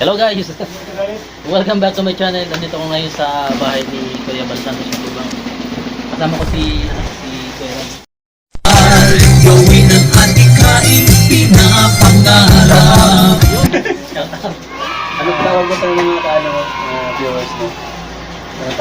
Hello guys! Welcome back to my channel. Nandito ko ngayon sa bahay ni Kuya Balsantos Matubang. Kasama ko si Kuya Ram. Gawin ang atikain, pinapangarap. Ano tawag mo sa mga viewers mo?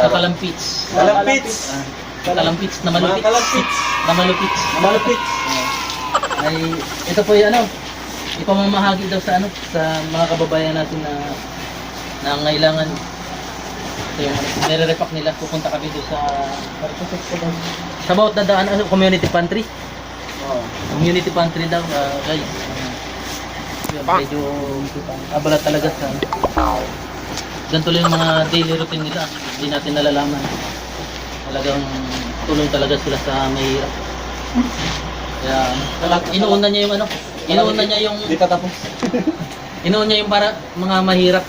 Kalampits. Kalampits. Kalampits na malupits. Mga kalampits. Na malupits. Malupits. Ay, ito po yung ipamamahagi daw sa sa mga kababayan natin na nangailangan. Ito yung nire-repack nila. Pupunta kami doon sa bawat dadaan, community pantry. Community pantry daw, guys. Medyo abala talaga sa ganito lang yung mga daily routine nila. Hindi natin nalalaman. Talagang tulong talaga sila sa mahirap. Kaya inuuna niya yung Di pa tapos. inuuna niya yung para mga mahirap.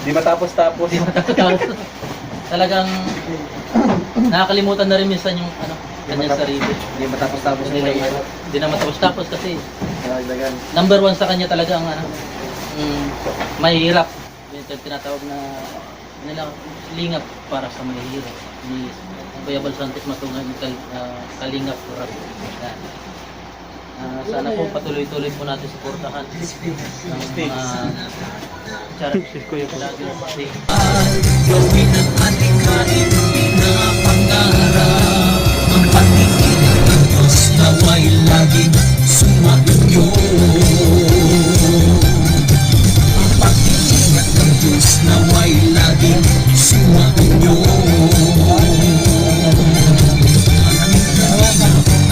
Di matapos-tapos. Di matapos. Talagang nakakalimutan na rin minsan yung kanyang sarili. Di matapos-tapos yung mahirap. Hindi na matapos-tapos kasi Dagdagan. number one sa kanya talaga ang mahirap. Yung tinatawag na nila lingap para sa mahirap. Ni Kuya Balsantos Matubang kalingap rap. Sana po patuloy-tuloy po natin suportahan ng mga charity ko yung lagi kasi Gawin ang atikain, pinapangarap. Ang patingin ng Diyos nawa'y laging sumainyo. Ang patingin ng Diyos nawa'y laging sumainyo.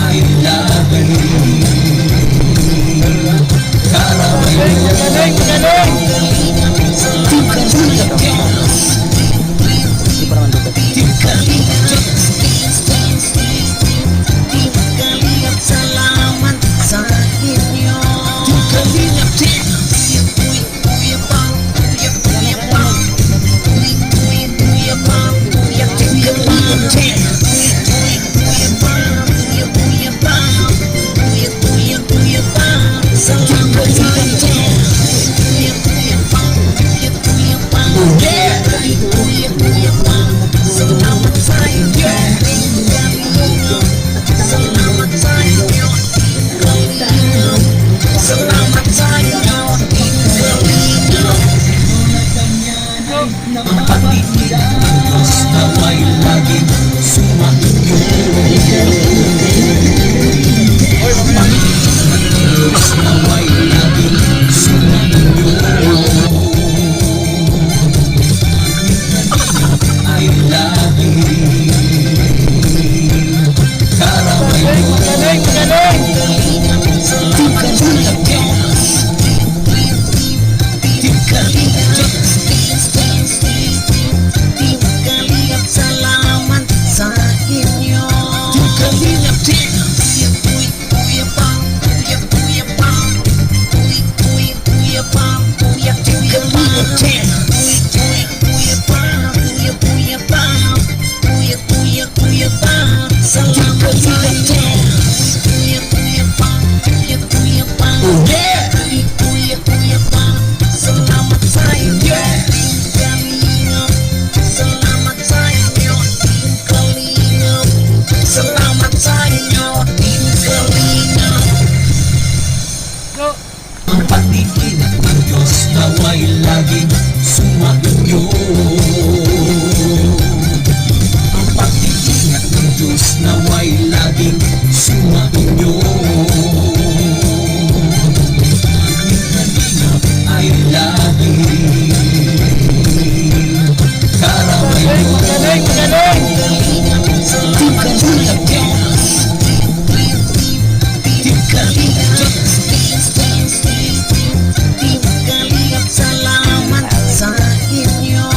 Ay lagay karaway mo. hindi pa naman dito. Salamat sa inyo. Ang pag-ibig ng Diyos nawa'y laging sumainyo. Ang pag-ibig ng Diyos nawa'y laging sumainyo. Ay laging karaway mo. Salamat sa inyo. Salamat sa inyo. Salamat sa inyo, Team Kalingap. Salamat sa inyo, Team Kalingap. Ang pag-iingat ng Diyos nawa'y laging sumainyo. Ang pag-iingat ng Diyos nawa'y laging sumainyo. Ang Kalingap ay laging karaway mo. Salamat sa inyo.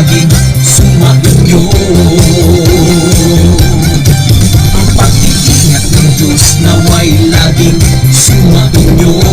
laging sumainyo. Ang pag-iingat ng Diyos naway laging sumainyo.